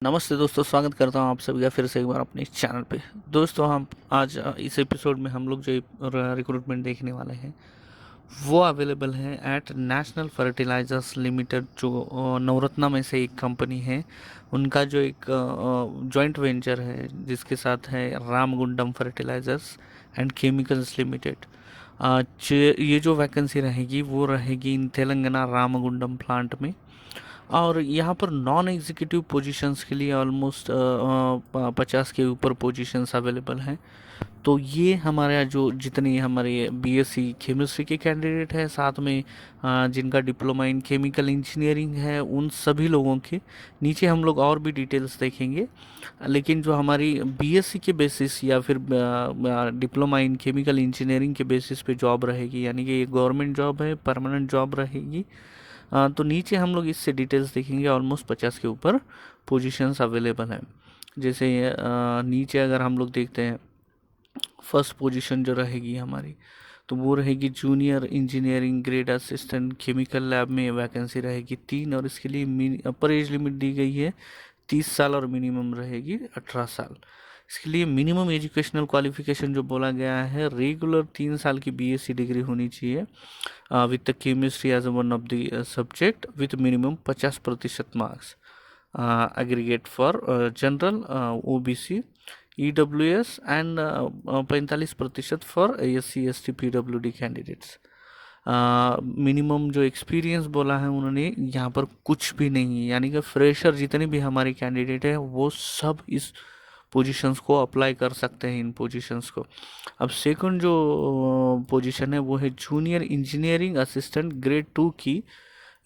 नमस्ते दोस्तों, स्वागत करता हूँ आप सभी का फिर से एक बार अपने इस चैनल पे। दोस्तों, हम आज इस एपिसोड में हम लोग जो रिक्रूटमेंट देखने वाले हैं वो अवेलेबल है एट नेशनल फर्टिलाइजर्स लिमिटेड, जो नवरत्ना में से एक कंपनी है। उनका जो एक जॉइंट वेंचर है जिसके साथ है Ramagundam fertilizers and chemicals limited. ये जो वैकेंसी रहेगी वो रहेगी इन तेलंगाना रामगुंडम प्लांट में। और यहाँ पर नॉन एग्जीक्यूटिव पोजीशंस के लिए ऑलमोस्ट 50 के ऊपर पोजीशंस अवेलेबल हैं। तो ये हमारे यहाँ जो जितनी हमारे बीएससी केमिस्ट्री के कैंडिडेट हैं, साथ में जिनका डिप्लोमा इन केमिकल इंजीनियरिंग है, उन सभी लोगों के नीचे हम लोग और भी डिटेल्स देखेंगे। लेकिन जो हमारी बीएससी के बेसिस या फिर डिप्लोमा इन केमिकल इंजीनियरिंग के बेसिस पे जॉब रहेगी, यानी कि ये गवर्नमेंट जॉब है, परमानेंट जॉब रहेगी। तो नीचे हम लोग इससे डिटेल्स देखेंगे। ऑलमोस्ट 50 के ऊपर पोजीशंस अवेलेबल हैं। जैसे नीचे अगर हम लोग देखते हैं, फर्स्ट पोजीशन जो रहेगी हमारी, तो वो रहेगी junior engineering grade assistant chemical lab में। वैकेंसी रहेगी 3, और इसके लिए अपर एज लिमिट दी गई है 30 साल और मिनिमम रहेगी 18 साल। इसके लिए मिनिमम एजुकेशनल क्वालिफिकेशन जो बोला गया है, रेगुलर 3 साल की बीएससी डिग्री होनी चाहिए with chemistry as one of the subject with minimum 50% marks aggregate for general, OBC, EWS and 45% for SC ST PWD candidates. Minimum जो एक्सपीरियंस बोला है उन्होंने, यहाँ पर कुछ भी नहीं है, यानी कि फ्रेशर जितने भी हमारे कैंडिडेट हैं वो सब इस पोजीशंस को अप्लाई कर सकते हैं, इन पोजीशंस को। अब सेकंड जो पोजीशन है वो है जूनियर इंजीनियरिंग असिस्टेंट ग्रेड 2 की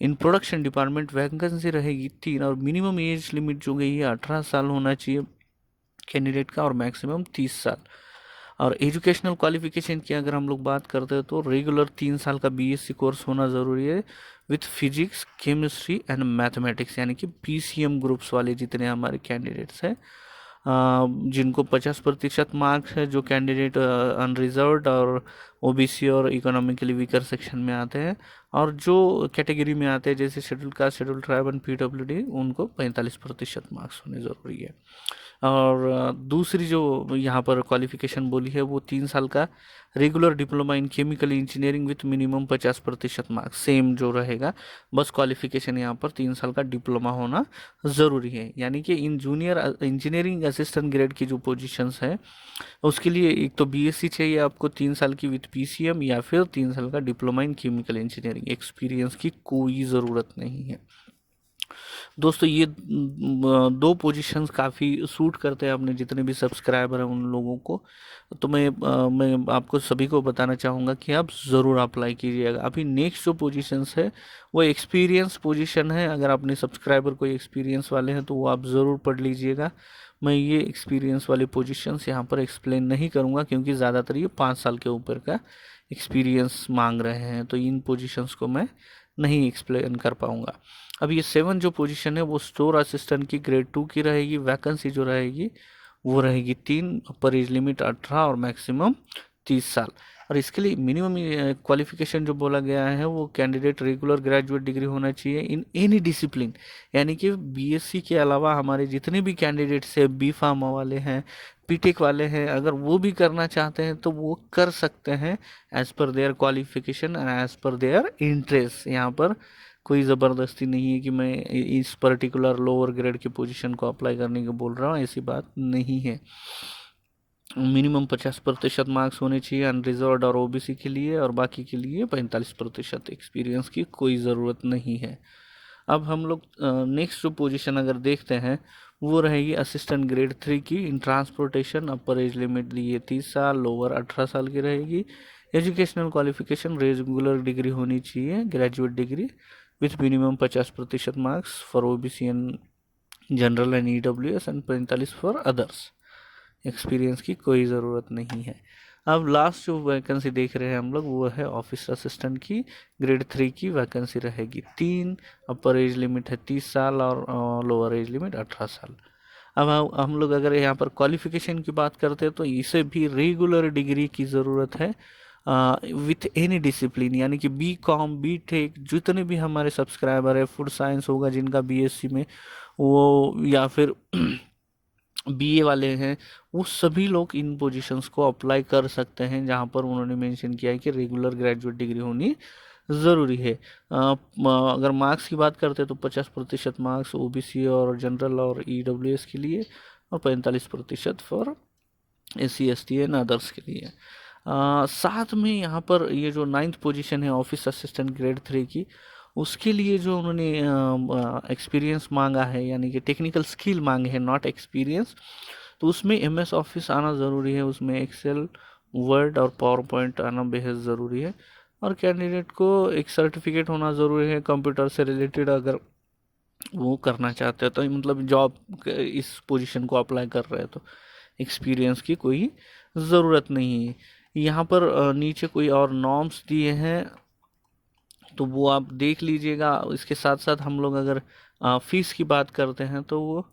इन प्रोडक्शन डिपार्टमेंट। वैकेंसी रहेगी 3, और मिनिमम एज लिमिट जो गई है 18 साल होना चाहिए कैंडिडेट का, और मैक्सिमम 30 साल। और एजुकेशनल क्वालिफिकेशन की अगर हम लोग बात करते हैं तो रेगुलर 3 साल का बीएससी कोर्स होना ज़रूरी है with physics chemistry and mathematics, यानी कि पीसीएम ग्रुप्स वाले जितने हमारे कैंडिडेट्स हैं, जिनको 50% मार्क्स है, जो कैंडिडेट अनरिजर्व्ड और ओबीसी और इकोनॉमिकली वीकर सेक्शन में आते हैं, और जो कैटेगरी में आते हैं जैसे schedule caste, schedule tribe and PWD, उनको 45% मार्क्स होने ज़रूरी है। और दूसरी जो यहाँ पर क्वालिफिकेशन बोली है वो 3 साल का regular diploma in chemical engineering with minimum 50% marks, same जो रहेगा। बस क्वालिफिकेशन यहाँ पर 3 साल का डिप्लोमा होना ज़रूरी है। यानी कि in junior engineering assistant grade की जो पोजीशंस है उसके लिए एक तो बीएससी चाहिए आपको 3 साल की विथ पीसीएम, या फिर 3 साल का diploma in chemical engineering. Experience की कोई ज़रूरत नहीं है। दोस्तों, ये दो पोजीशंस काफ़ी सूट करते हैं अपने जितने भी सब्सक्राइबर हैं उन लोगों को। तो मैं आपको सभी को बताना चाहूँगा कि आप ज़रूर अप्लाई कीजिएगा। अभी नेक्स्ट जो पोजीशंस है वो एक्सपीरियंस पोजीशन है। अगर अपने सब्सक्राइबर कोई एक्सपीरियंस वाले हैं तो वो आप ज़रूर पढ़ लीजिएगा। मैं ये एक्सपीरियंस वाले पोजीशंस यहाँ पर एक्सप्लेन नहीं करूँगा, क्योंकि ज़्यादातर ये 5 साल के ऊपर का एक्सपीरियंस मांग रहे हैं, तो इन पोजीशंस को मैं नहीं एक्सप्लेन कर पाऊँगा। अब ये 7 जो पोजीशन है वो स्टोर असिस्टेंट की ग्रेड 2 की रहेगी। वैकेंसी जो रहेगी वो रहेगी 3, अपर एज लिमिट 18 और मैक्सिमम 30 साल। और इसके लिए मिनिमम क्वालिफिकेशन जो बोला गया है वो कैंडिडेट रेगुलर ग्रेजुएट डिग्री होना चाहिए इन एनी डिसिप्लिन, यानी कि बीएससी के अलावा हमारे जितने भी कैंडिडेट्स हैं, बी फार्मा वाले हैं, बीटेक वाले हैं, अगर वो भी करना चाहते हैं तो वो कर सकते हैं as per their qualification and as per their interest. यहाँ पर कोई ज़बरदस्ती नहीं है कि मैं इस पर्टिकुलर लोअर ग्रेड की पोजीशन को अप्लाई करने को बोल रहा हूँ, ऐसी बात नहीं है। मिनिमम 50% मार्क्स होने चाहिए अनरिजर्व्ड और ओबीसी के लिए, और बाकी के लिए 45%। एक्सपीरियंस की कोई ज़रूरत नहीं है। अब हम लोग नेक्स्ट जो पोजीशन अगर देखते हैं वो रहेगी असिस्टेंट ग्रेड 3 की in transportation. Upper age limit दी है 30 साल, लोअर 18 साल की रहेगी। एजुकेशनल क्वालिफिकेशन रेगुलर डिग्री होनी चाहिए, graduate degree with minimum 50% marks for OBC and general and EWS and 45 for others. Experience की कोई ज़रूरत नहीं है। अब लास्ट जो वैकेंसी देख रहे हैं हम लोग वो है ऑफिस असिस्टेंट की ग्रेड 3 की। वैकेंसी रहेगी 3, अपर एज लिमिट है 30 साल और लोअर एज लिमिट 18 साल। अब हम लोग अगर यहाँ पर क्वालिफिकेशन की बात करते हैं तो इसे भी रेगुलर डिग्री की ज़रूरत है विथ एनी डिसिप्लिन, यानी कि बी कॉम, बी टेक, जितने भी हमारे सब्सक्राइबर है, फूड साइंस होगा जिनका बीएससी में, वो या फिर बीए वाले हैं, वो सभी लोग इन पोजीशंस को अप्लाई कर सकते हैं, जहां पर उन्होंने मेंशन किया है कि रेगुलर ग्रेजुएट डिग्री होनी ज़रूरी है। अगर मार्क्स की बात करते हैं तो 50% मार्क्स ओबीसी और जनरल और ईडब्ल्यूएस के लिए, और 45% for SC ST and others के लिए। साथ में यहाँ पर ये जो 9th पोजीशन है ऑफिस असिस्टेंट ग्रेड 3 की, उसके लिए जो उन्होंने एक्सपीरियंस मांगा है, यानी कि टेक्निकल स्किल मांगे हैं, नॉट एक्सपीरियंस, तो उसमें एमएस ऑफिस आना ज़रूरी है, उसमें एक्सेल, वर्ड और पावर पॉइंट आना बेहद ज़रूरी है, और कैंडिडेट को एक सर्टिफिकेट होना ज़रूरी है कंप्यूटर से रिलेटेड, अगर वो करना चाहते हैं तो, मतलब जॉब इस पोजीशन को अप्लाई कर रहे हैं तो एक्सपीरियंस की कोई ज़रूरत नहीं है। यहाँ पर नीचे कोई और नॉर्म्स दिए हैं तो वो आप देख लीजिएगा। इसके साथ साथ हम लोग अगर फीस की बात करते हैं तो वो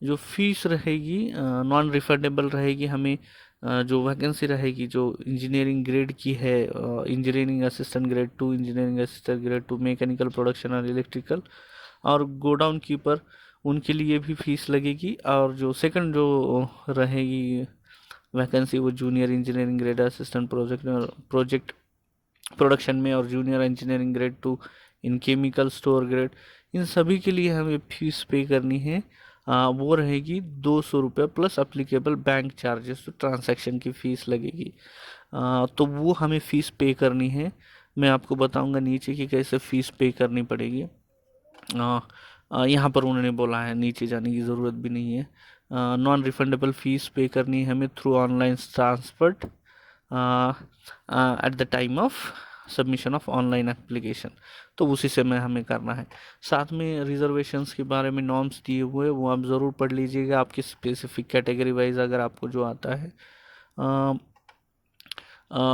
जो फीस रहेगी नॉन रिफंडेबल रहेगी। हमें जो वैकेंसी रहेगी जो इंजीनियरिंग ग्रेड की है, engineering assistant grade 2, engineering assistant grade 2, mechanical production और इलेक्ट्रिकल और गोडाउन कीपर, उनके लिए भी फीस लगेगी। और जो सेकंड जो रहेगी वैकेंसी, वो junior engineering grade assistant project production में और junior engineering grade 2 in chemical store grade, इन सभी के लिए हमें फीस पे करनी है। वो रहेगी 200 रुपये प्लस अप्लीकेबल बैंक चार्जेस, तो ट्रांसैक्शन की फ़ीस लगेगी। तो वो हमें फ़ीस पे करनी है। मैं आपको बताऊंगा नीचे कि कैसे फ़ीस पे करनी पड़ेगी। यहाँ पर उन्होंने बोला है नीचे जाने की ज़रूरत भी नहीं है। नॉन रिफंडेबल फ़ीस पे करनी है हमें through online transfer at the time of submission of online application, तो उसी से में हमें करना है। साथ में रिजर्वेशंस के बारे में नॉर्म्स दिए हुए हैं, वो आप ज़रूर पढ़ लीजिएगा, आपकी स्पेसिफिक कैटेगरी वाइज अगर आपको जो आता है।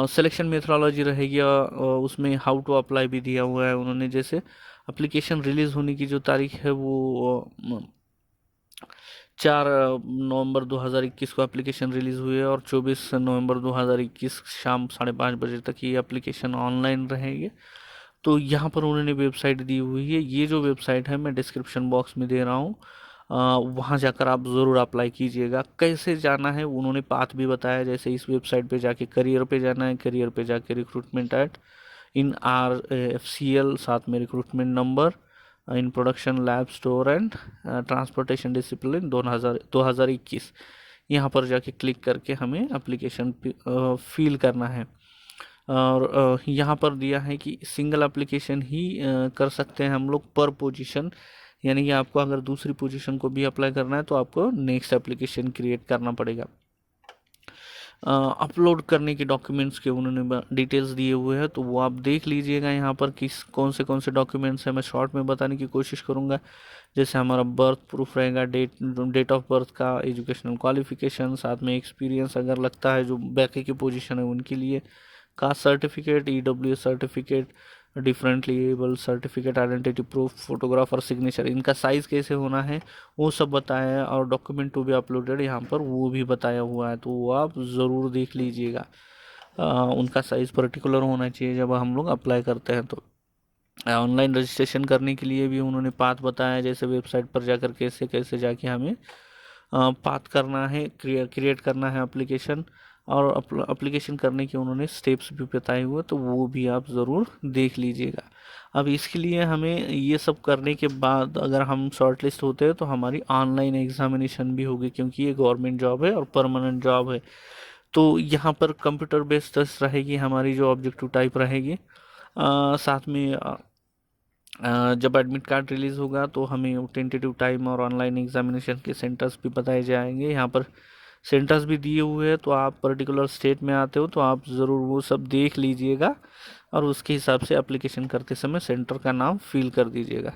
सिलेक्शन मेथडोलॉजी रहेगी, उसमें हाउ टू अप्लाई भी दिया हुआ है उन्होंने। जैसे एप्लीकेशन रिलीज़ होने की जो तारीख है वो 4 नवंबर 2021 को एप्लीकेशन रिलीज़ हुई है, और 24 नवंबर 2021 शाम 5:30 बजे तक ये एप्लीकेशन ऑनलाइन रहेगी। तो यहाँ पर उन्होंने वेबसाइट दी हुई है, ये जो वेबसाइट है मैं डिस्क्रिप्शन बॉक्स में दे रहा हूँ, वहाँ जाकर आप ज़रूर अप्लाई कीजिएगा। कैसे जाना है उन्होंने पाथ भी बताया, जैसे इस वेबसाइट पे जाके करियर पे जाना है, करियर पे जाके recruitment at in R F C L, साथ में recruitment number in production lab store and transportation discipline 2021, यहाँ पर जाके क्लिक करके हमें एप्लीकेशन फिल करना है। और यहाँ पर दिया है कि सिंगल एप्लीकेशन ही कर सकते हैं हम लोग पर पोजीशन, यानी कि आपको अगर दूसरी पोजीशन को भी अप्लाई करना है तो आपको नेक्स्ट एप्लीकेशन क्रिएट करना पड़ेगा। अपलोड करने के डॉक्यूमेंट्स के उन्होंने डिटेल्स दिए हुए हैं, तो वो आप देख लीजिएगा यहाँ पर किस कौन से डॉक्यूमेंट्स हैं। मैं शॉर्ट में बताने की कोशिश करूँगा। जैसे हमारा बर्थ प्रूफ रहेगा, डेट ऑफ बर्थ का, एजुकेशनल क्वालिफिकेशन, साथ में एक्सपीरियंस अगर लगता है जो बाकी की पोजीशन है उनके लिए, caste certificate, EW certificate, differently able certificate, identity proof, photograph और सिग्नेचर, इनका साइज़ कैसे होना है वो सब बताया है, और डॉक्यूमेंट टू बी अपलोडेड यहाँ पर वो भी बताया हुआ है, तो वो आप ज़रूर देख लीजिएगा। उनका साइज़ पर्टिकुलर होना चाहिए जब हम लोग अप्लाई करते हैं। तो ऑनलाइन रजिस्ट्रेशन करने के लिए भी उन्होंने पाथ बताया, जैसे वेबसाइट पर जाकर कैसे कैसे जाके हमें पाथ करना है, क्रिएट करना है एप्लीकेशन, और एप्लीकेशन करने के उन्होंने स्टेप्स भी बताए हुए, तो वो भी आप ज़रूर देख लीजिएगा। अब इसके लिए हमें ये सब करने के बाद अगर हम शॉर्टलिस्ट होते हैं तो हमारी ऑनलाइन एग्जामिनेशन भी होगी, क्योंकि ये गवर्नमेंट जॉब है और परमानेंट जॉब है। तो यहाँ पर कंप्यूटर बेस्ड टेस्ट रहेगी हमारी, जो ऑब्जेक्टिव टाइप रहेगी। साथ में जब एडमिट कार्ड रिलीज़ होगा तो हमें टेंटेटिव टाइम और ऑनलाइन एग्जामिनेशन के सेंटर्स भी बताए जाएंगे। यहाँ पर सेंटर्स भी दिए हुए हैं, तो आप पर्टिकुलर स्टेट में आते हो तो आप ज़रूर वो सब देख लीजिएगा, और उसके हिसाब से एप्लीकेशन करते समय सेंटर का नाम फिल कर दीजिएगा।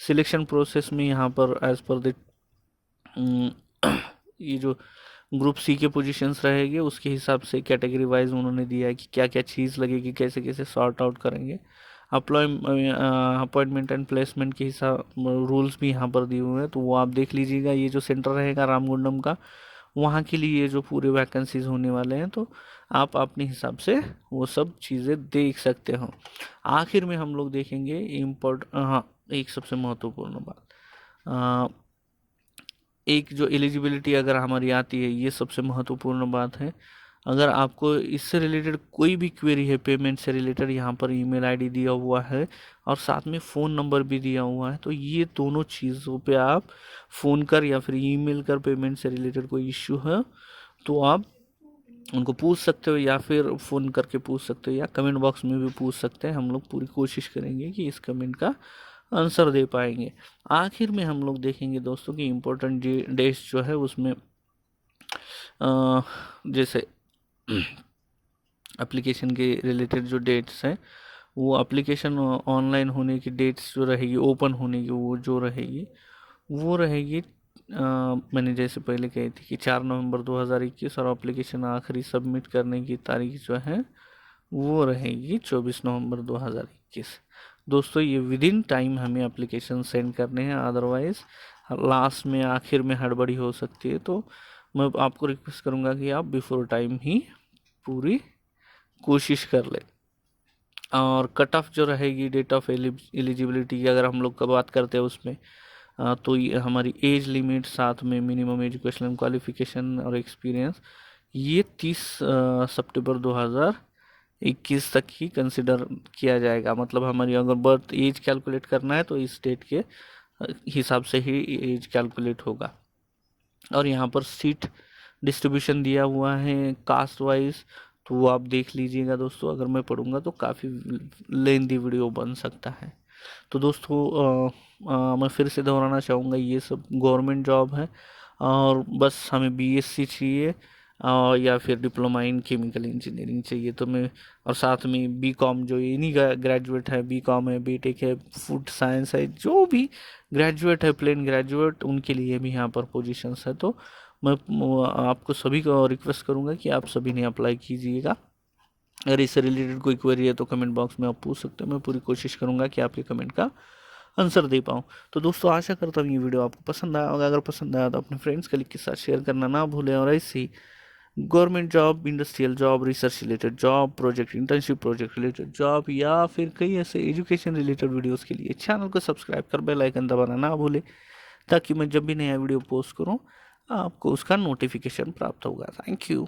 सिलेक्शन प्रोसेस में यहाँ पर एज़ पर द ये जो ग्रुप सी के पोजीशंस रहेंगे उसके हिसाब से कैटेगरी वाइज उन्होंने दिया है कि क्या क्या चीज़ लगेगी, कैसे कैसे सॉर्ट आउट करेंगे। अपॉइंटमेंट एंड प्लेसमेंट के हिसाब रूल्स भी यहाँ पर दिए हुए हैं, तो वो आप देख लीजिएगा। ये जो सेंटर रहेगा रामगुंडम का, वहाँ के लिए जो पूरे वैकेंसीज होने वाले हैं, तो आप अपने हिसाब से वो सब चीज़ें देख सकते हो। आखिर में हम लोग देखेंगे हाँ, एक सबसे महत्वपूर्ण बात, एक जो एलिजिबिलिटी अगर हमारी आती है, ये सबसे महत्वपूर्ण बात है। अगर आपको इससे रिलेटेड कोई भी क्वेरी है, पेमेंट से रिलेटेड, यहाँ पर ईमेल आईडी दिया हुआ है और साथ में फ़ोन नंबर भी दिया हुआ है, तो ये दोनों चीज़ों पे आप फ़ोन कर या फिर ईमेल कर, पेमेंट से रिलेटेड कोई इश्यू है तो आप उनको पूछ सकते हो, या फिर फ़ोन करके पूछ सकते हो, या कमेंट बॉक्स में भी पूछ सकते हैं। हम लोग पूरी कोशिश करेंगे कि इस कमेंट का आंसर दे पाएंगे। आखिर में हम लोग देखेंगे दोस्तों कि इम्पोर्टेंट डेट्स जो है उसमें जैसे एप्लीकेशन के रिलेटेड जो डेट्स हैं, वो एप्लीकेशन ऑनलाइन होने की डेट्स जो रहेगी, ओपन होने की वो जो रहेगी, वो रहेगी मैंने जैसे पहले कही थी कि 4 नवंबर 2021, और एप्लीकेशन आखिरी सबमिट करने की तारीख जो है वो रहेगी 24 नवंबर 2021। दोस्तों ये विद इन टाइम हमें एप्लीकेशन सेंड करने हैं, अदरवाइज़ लास्ट में आखिर में हड़बड़ी हो सकती है। तो मैं आपको रिक्वेस्ट करूँगा कि आप बिफोर टाइम ही पूरी कोशिश कर ले। और कट ऑफ जो रहेगी, डेट ऑफ एलिजिबिलिटी की अगर हम लोग का बात करते हैं उसमें, तो ये हमारी एज लिमिट, साथ में मिनिमम एजुकेशनल क्वालिफिकेशन और एक्सपीरियंस, ये 30 सितंबर 2021 तक ही कंसिडर किया जाएगा। मतलब हमारी अगर बर्थ एज कैलकुलेट करना है तो इस डेट के हिसाब से ही एज कैलकुलेट होगा। और यहाँ पर सीट डिस्ट्रीब्यूशन दिया हुआ है कास्ट वाइज, तो वो आप देख लीजिएगा दोस्तों। अगर मैं पढ़ूंगा तो काफ़ी लेंदी वीडियो बन सकता है। तो दोस्तों मैं फिर से दोहराना चाहूँगा, ये सब गवर्नमेंट जॉब है, और बस हमें बीएससी चाहिए या फिर डिप्लोमा इन केमिकल इंजीनियरिंग चाहिए। तो मैं, और साथ में बीकॉम, जो इन्हीं का ग्रेजुएट है, बीकॉम है, बीटेक है, फूड साइंस है, जो भी ग्रेजुएट है, प्लेन ग्रेजुएट, उनके लिए भी यहाँ पर पोजीशंस है। तो मैं आपको सभी को रिक्वेस्ट करूँगा कि आप सभी ने अप्लाई कीजिएगा। अगर इससे रिलेटेड कोई क्वेरी है तो कमेंट बॉक्स में आप पूछ सकते हो, मैं पूरी कोशिश करूँगा कि आपके कमेंट का आंसर दे पाऊँ। तो दोस्तों आशा करता हूँ ये वीडियो आपको पसंद आया होगा। अगर पसंद आया तो अपने फ्रेंड्स कलीग के साथ शेयर करना ना भूलें। और ऐसे ही government job, industrial job, research related job, project internship, project related job, या फिर कई ऐसे एजुकेशन रिलेटेड वीडियोज़ के लिए चैनल को सब्सक्राइब कर बेल आइकन दबाना ना भूलें, ताकि मैं जब भी नया वीडियो पोस्ट करूँ आपको उसका नोटिफिकेशन प्राप्त होगा। Thank you.